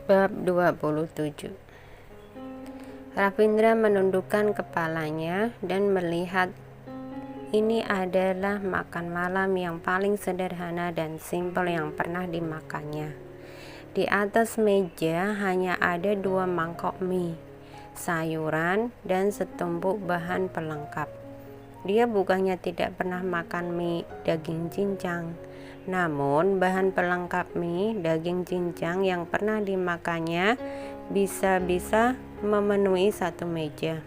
Bab 27. Ravindra menundukkan kepalanya dan melihat ini adalah makan malam yang paling sederhana dan simpel yang pernah dimakannya. Di atas meja hanya ada 2 mangkok mie, sayuran, dan setumpuk bahan pelengkap. Dia bukannya tidak pernah makan mie daging cincang, namun bahan pelengkap mie daging cincang yang pernah dimakannya bisa-bisa memenuhi satu meja.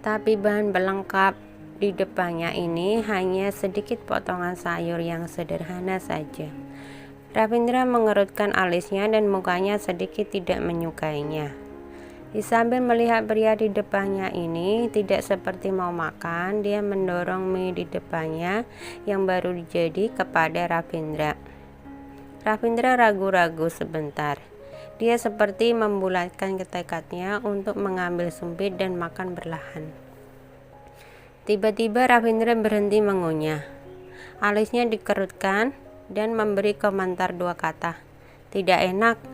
Tapi bahan pelengkap di depannya ini hanya sedikit potongan sayur yang sederhana saja. Ravindra mengerutkan alisnya dan mukanya sedikit tidak menyukainya. Sambil melihat pria di depannya ini tidak seperti mau makan, dia mendorong mie di depannya yang baru jadi kepada Ravindra. Ravindra ragu-ragu sebentar. Dia seperti membulatkan tekadnya untuk mengambil sumpit dan makan perlahan. Tiba-tiba Ravindra berhenti mengunyah. Alisnya dikerutkan dan memberi komentar 2 kata. Tidak enak.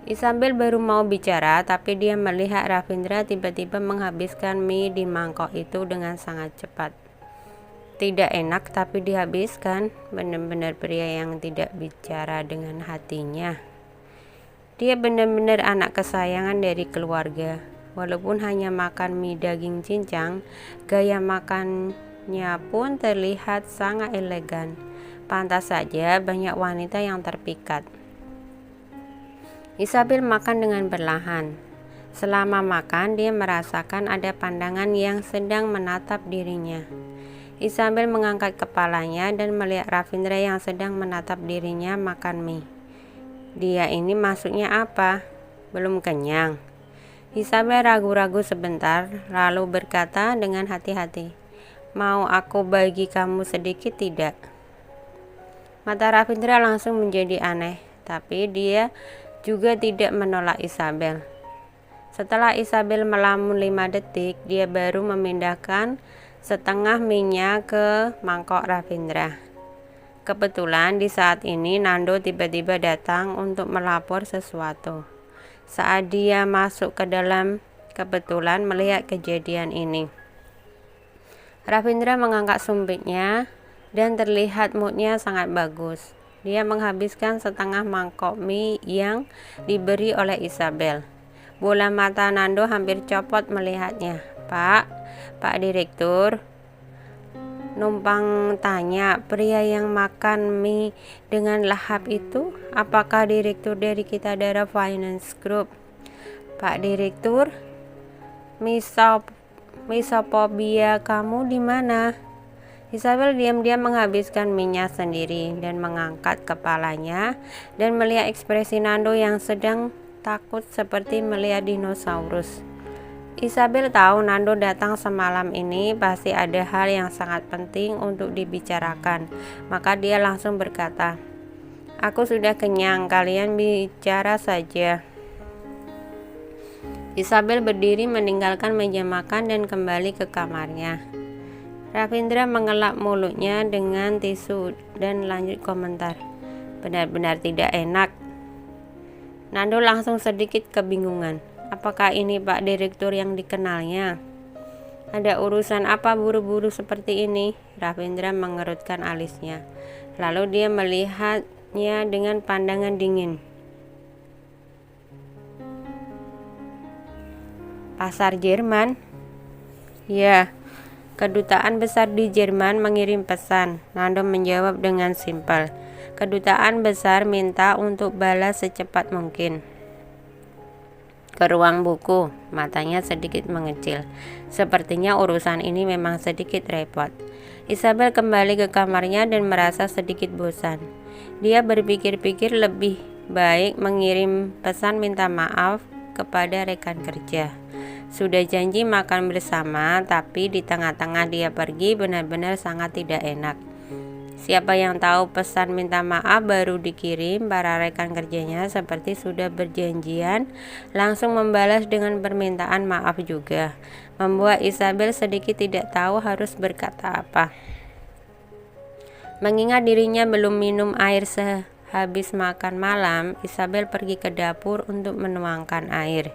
Isabel baru mau bicara, tapi dia melihat Ravindra tiba-tiba menghabiskan mie di mangkok itu dengan sangat cepat. Tidak enak tapi dihabiskan, benar-benar pria yang tidak bicara dengan hatinya. Dia benar-benar anak kesayangan dari keluarga. Walaupun hanya makan mie daging cincang, gaya makannya pun terlihat sangat elegan. Pantas saja banyak wanita yang terpikat. Isabel makan dengan perlahan. Selama makan, dia merasakan ada pandangan yang sedang menatap dirinya. Isabel mengangkat kepalanya dan melihat Ravindra yang sedang menatap dirinya makan mie. Dia ini maksudnya apa? Belum kenyang? Isabel ragu-ragu sebentar, lalu berkata dengan hati-hati, "Mau aku bagi kamu sedikit tidak?" Mata Ravindra langsung menjadi aneh, tapi dia juga tidak menolak Isabel. Setelah Isabel melamun 5 detik, dia baru memindahkan setengah minyak ke mangkok Ravindra. Kebetulan di saat ini Nando tiba-tiba datang untuk melapor sesuatu. Saat dia masuk ke dalam, kebetulan melihat kejadian ini. Ravindra mengangkat sumpitnya dan terlihat moodnya sangat bagus. Dia menghabiskan setengah mangkok mie yang diberi oleh Isabel. Bola mata Nando hampir copot melihatnya. Pak Direktur, numpang tanya, pria yang makan mie dengan lahap itu, apakah direktur dari Kitadara Finance Group? Pak Direktur, misopobia kamu di mana? Isabel diam-diam menghabiskan minyak sendiri dan mengangkat kepalanya dan melihat ekspresi Nando yang sedang takut seperti melihat dinosaurus. Isabel tahu Nando datang semalam ini pasti ada hal yang sangat penting untuk dibicarakan, maka dia langsung berkata, "Aku sudah kenyang, kalian bicara saja." Isabel berdiri meninggalkan meja makan dan kembali ke kamarnya. Ravindra mengelap mulutnya dengan tisu dan lanjut komentar, "Benar-benar tidak enak." Nando langsung sedikit kebingungan. Apakah ini Pak Direktur yang dikenalnya? Ada urusan apa buru-buru seperti ini? Ravindra mengerutkan alisnya. Lalu dia melihatnya dengan pandangan dingin. Pasar Jerman? Ya. Kedutaan besar di Jerman mengirim pesan. Nando menjawab dengan simpel. Kedutaan besar minta untuk balas secepat mungkin. Ke ruang buku, matanya sedikit mengecil. Sepertinya urusan ini memang sedikit repot. Isabel kembali ke kamarnya dan merasa sedikit bosan. Dia berpikir-pikir lebih baik mengirim pesan minta maaf kepada rekan kerja. Sudah janji makan bersama, tapi di tengah-tengah dia pergi benar-benar sangat tidak enak. Siapa yang tahu pesan minta maaf baru dikirim, para rekan kerjanya seperti sudah berjanjian langsung membalas dengan permintaan maaf juga. Membuat Isabel sedikit tidak tahu harus berkata apa. Mengingat dirinya belum minum air Habis makan malam, Isabel pergi ke dapur untuk menuangkan air.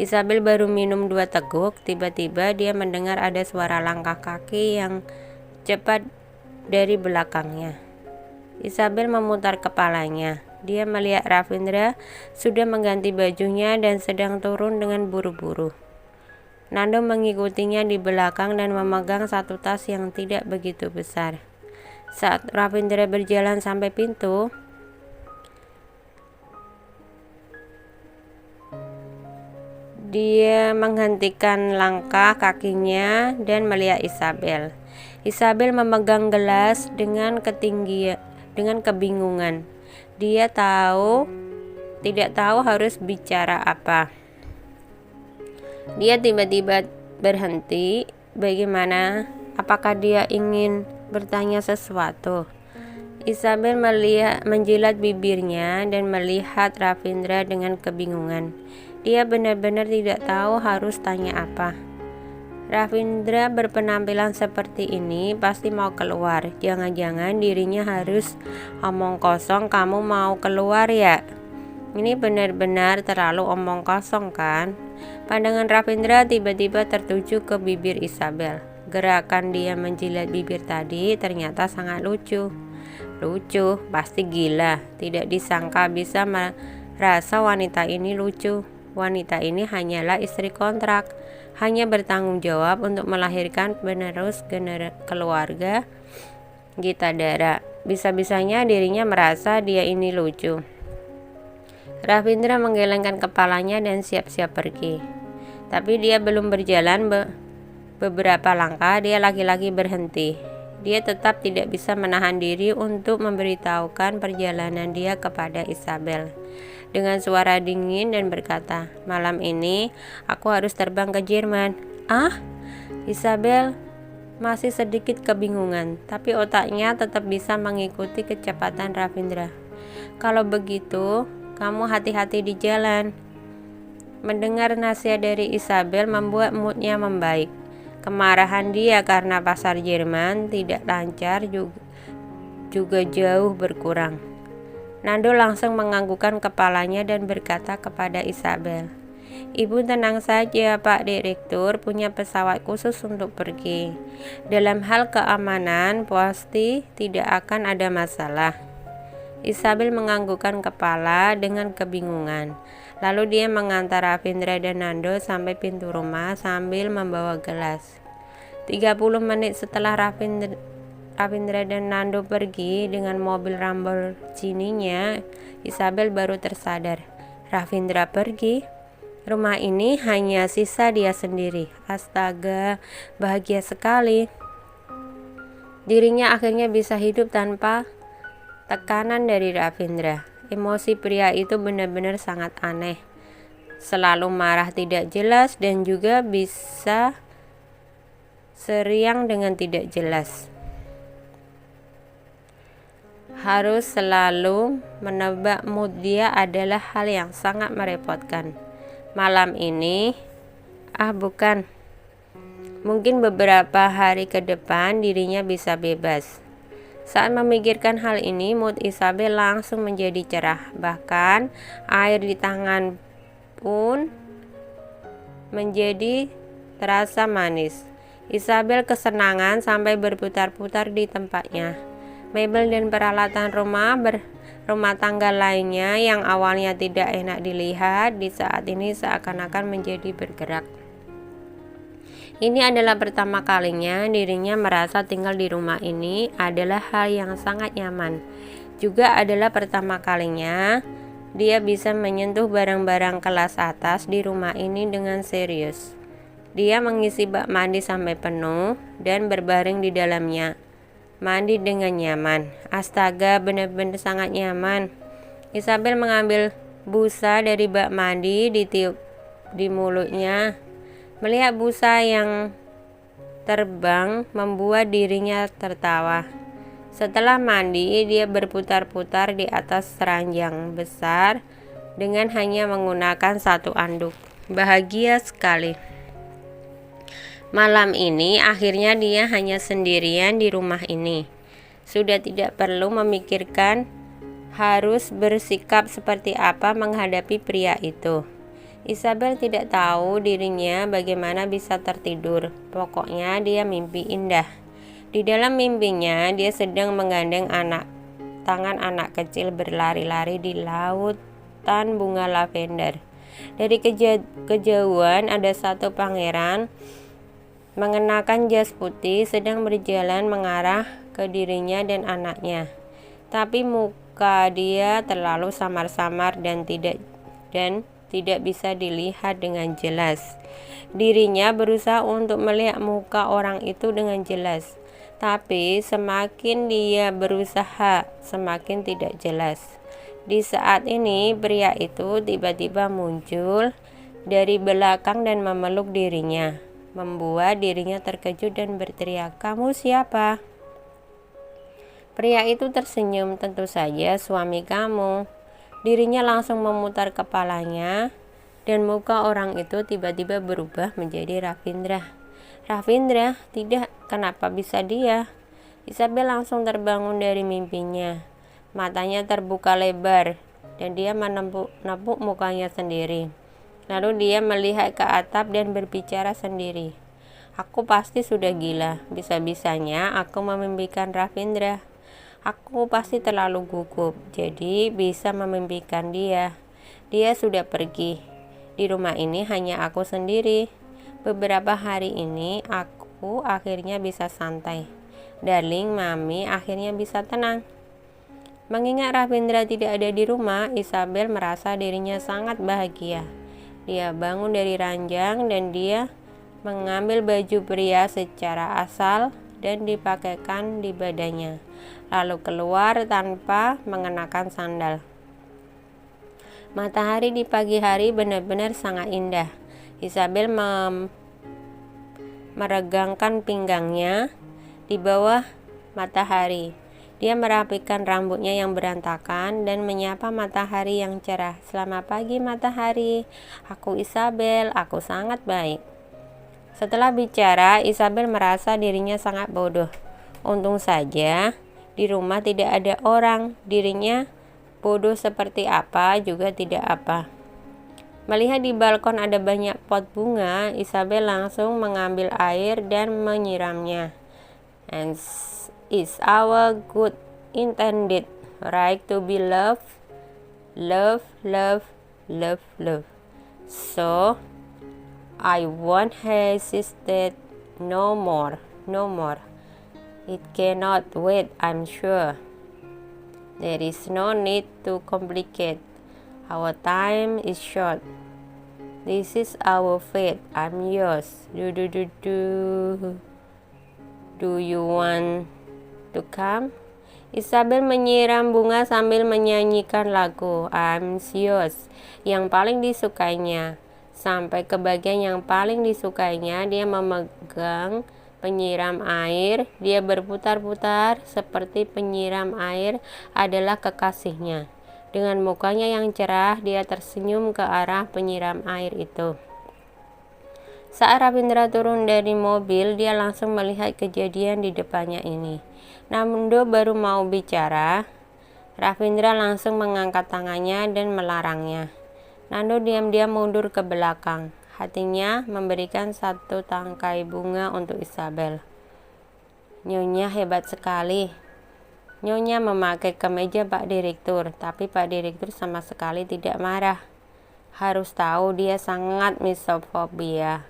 Isabel baru minum 2 teguk, tiba-tiba dia mendengar ada suara langkah kaki yang cepat dari belakangnya. Isabel memutar kepalanya. Dia melihat Ravindra sudah mengganti bajunya dan sedang turun dengan buru-buru. Nando mengikutinya di belakang dan memegang satu tas yang tidak begitu besar. Saat Ravindra berjalan sampai pintu, dia menghentikan langkah kakinya dan melihat Isabel. Isabel memegang gelas dengan kebingungan. Dia tidak tahu harus bicara apa. Dia tiba-tiba berhenti. Bagaimana? Apakah dia ingin bertanya sesuatu? Isabel menjilat bibirnya dan melihat Ravindra dengan kebingungan. Dia benar-benar tidak tahu harus tanya apa. Ravindra berpenampilan seperti ini pasti mau keluar. Jangan-jangan dirinya harus omong kosong. Kamu mau keluar ya? Ini benar-benar terlalu omong kosong kan? Pandangan Ravindra tiba-tiba tertuju ke bibir Isabel. Gerakan dia menjilat bibir tadi ternyata sangat lucu. Lucu, pasti gila. Tidak disangka bisa merasa wanita ini lucu. Wanita ini hanyalah istri kontrak, hanya bertanggung jawab untuk melahirkan penerus keluarga Gitadara. Bisa-bisanya dirinya merasa dia ini lucu. Ravindra menggelengkan kepalanya dan siap-siap pergi. Tapi dia belum berjalan beberapa langkah, dia lagi-lagi berhenti. Dia tetap tidak bisa menahan diri untuk memberitahukan perjalanan dia kepada Isabel. Dengan suara dingin dan berkata, "Malam ini aku harus terbang ke Jerman." "Ah?" Isabel masih sedikit kebingungan, tapi otaknya tetap bisa mengikuti kecepatan Ravindra. "Kalau begitu, kamu hati-hati di jalan." Mendengar nasihat dari Isabel membuat moodnya membaik. Kemarahan dia karena pasar Jerman tidak lancar juga jauh berkurang. Nando langsung menganggukkan kepalanya dan berkata kepada Isabel, "Ibu tenang saja, Pak Direktur punya pesawat khusus untuk pergi. Dalam hal keamanan pasti tidak akan ada masalah." Isabel menganggukkan kepala dengan kebingungan. Lalu dia mengantar Ravindra dan Nando sampai pintu rumah sambil membawa gelas. 30 menit setelah Ravindra dan Nando pergi dengan mobil Lamborghini-nya, Isabel baru tersadar. Ravindra pergi. Rumah ini hanya sisa dia sendiri. Astaga, bahagia sekali. Dirinya akhirnya bisa hidup tanpa tekanan dari Ravindra. Emosi pria itu benar-benar sangat aneh. Selalu marah tidak jelas dan juga bisa seriang dengan tidak jelas. Harus selalu menebak mood dia adalah hal yang sangat merepotkan. Malam ini, bukan. Mungkin beberapa hari ke depan dirinya bisa bebas. Saat memikirkan hal ini, mood Isabel langsung menjadi cerah. Bahkan air di tangan pun menjadi terasa manis. Isabel kesenangan sampai berputar-putar di tempatnya. Mebel dan peralatan rumah tangga lainnya yang awalnya tidak enak dilihat di saat ini seakan-akan menjadi bergerak. Ini adalah pertama kalinya dirinya merasa tinggal di rumah ini adalah hal yang sangat nyaman. Juga adalah pertama kalinya dia bisa menyentuh barang-barang kelas atas di rumah ini dengan serius. Dia mengisi bak mandi sampai penuh dan berbaring di dalamnya. Mandi dengan nyaman. Astaga, benar-benar sangat nyaman. Isabel mengambil busa dari bak mandi, ditiup di mulutnya. Melihat busa yang terbang membuat dirinya tertawa. Setelah mandi, dia berputar-putar di atas ranjang besar dengan hanya menggunakan satu anduk. Bahagia sekali. Malam ini akhirnya dia hanya sendirian di rumah ini. Sudah tidak perlu memikirkan harus bersikap seperti apa menghadapi pria itu. Isabel tidak tahu dirinya bagaimana bisa tertidur. Pokoknya dia mimpi indah. Di dalam mimpinya dia sedang menggandeng tangan anak kecil berlari-lari di lautan bunga lavender. Dari kejauhan ada satu pangeran mengenakan jas putih sedang berjalan mengarah ke dirinya dan anaknya. Tapi muka dia terlalu samar-samar dan tidak bisa dilihat dengan jelas. Dirinya berusaha untuk melihat muka orang itu dengan jelas, tapi semakin dia berusaha, semakin tidak jelas. Di saat ini, pria itu tiba-tiba muncul dari belakang dan memeluk dirinya, membuat dirinya terkejut dan berteriak, "Kamu siapa?" Pria itu tersenyum, "Tentu saja suami kamu." Dirinya langsung memutar kepalanya dan muka orang itu tiba-tiba berubah menjadi Ravindra. "Ravindra? Tidak, kenapa bisa dia?" Isabel langsung terbangun dari mimpinya. Matanya terbuka lebar dan dia menepuk mukanya sendiri. Lalu dia melihat ke atap dan berbicara sendiri. "Aku pasti sudah gila. Bisa-bisanya aku memimpikan Ravindra. Aku pasti terlalu gugup, jadi bisa memimpikan dia. Dia sudah pergi. Di rumah ini hanya aku sendiri. Beberapa hari ini aku akhirnya bisa santai. Darling, Mami akhirnya bisa tenang." Mengingat Ravindra tidak ada di rumah, Isabel merasa dirinya sangat bahagia. Dia bangun dari ranjang dan dia mengambil baju pria secara asal dan dipakaikan di badannya, lalu keluar tanpa mengenakan sandal. Matahari di pagi hari benar-benar sangat indah. Isabel meregangkan pinggangnya di bawah matahari. Dia merapikan rambutnya yang berantakan dan menyapa matahari yang cerah. "Selamat pagi matahari, aku Isabel, aku sangat baik." Setelah bicara, Isabel merasa dirinya sangat bodoh. Untung saja di rumah tidak ada orang. Dirinya bodoh seperti apa juga tidak apa. Melihat di balkon ada banyak pot bunga, Isabel langsung mengambil air dan menyiramnya. "And is our good intended right to be loved? Love, love, love, love. So I won't hesitate no more. It cannot wait, I'm sure. There is no need to complicate. Our time is short. This is our fate. I'm yours. Do you want to come?" Isabel menyiram bunga sambil menyanyikan lagu I'm Yours yang paling disukainya. Sampai ke bagian yang paling disukainya, dia memegang penyiram air. Dia berputar-putar seperti penyiram air adalah kekasihnya. Dengan mukanya yang cerah, dia tersenyum ke arah penyiram air itu. Saat Ravindra turun dari mobil, dia langsung melihat kejadian di depannya ini. Nando baru mau bicara, Ravindra langsung mengangkat tangannya dan melarangnya. Nando diam-diam mundur ke belakang. Hatinya memberikan satu tangkai bunga untuk Isabel. "Nyonya hebat sekali." Nyonya memakai kemeja Pak Direktur, tapi Pak Direktur sama sekali tidak marah. Harus tahu dia sangat misofobia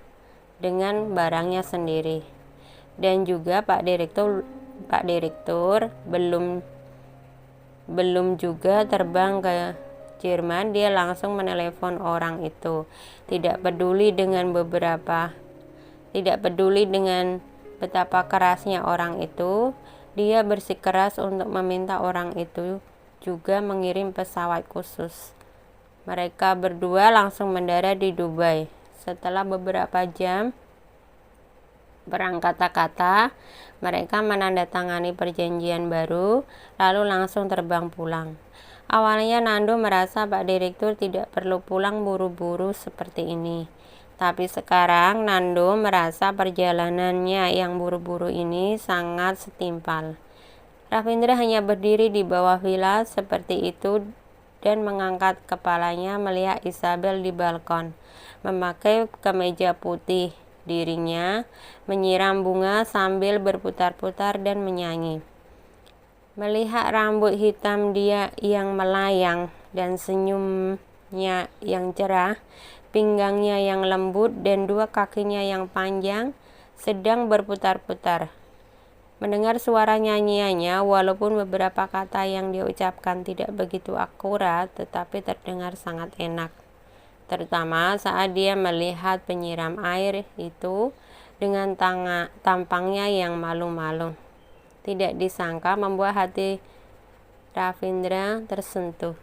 dengan barangnya sendiri. Dan juga Pak Direktur belum juga terbang ke Jerman. Dia langsung menelepon orang itu. Tidak peduli dengan betapa kerasnya orang itu, dia bersikeras untuk meminta orang itu juga mengirim pesawat khusus. Mereka berdua langsung mendarat di Dubai. Setelah beberapa jam perang kata-kata, mereka menandatangani perjanjian baru, lalu langsung terbang pulang. Awalnya Nando merasa Pak Direktur tidak perlu pulang buru-buru seperti ini. Tapi sekarang Nando merasa perjalanannya yang buru-buru ini sangat setimpal. Ravindra hanya berdiri di bawah villa seperti itu dan mengangkat kepalanya melihat Isabel di balkon, memakai kemeja putih. Dirinya menyiram bunga sambil berputar-putar dan menyanyi. Melihat rambut hitam dia yang melayang dan senyumnya yang cerah, pinggangnya yang lembut dan dua kakinya yang panjang sedang berputar-putar. Mendengar suara nyanyiannya, walaupun beberapa kata yang dia ucapkan tidak begitu akurat, tetapi terdengar sangat enak. Terutama saat dia melihat penyiram air itu dengan tampangnya yang malu-malu. Tidak disangka membuat hati Ravindra tersentuh.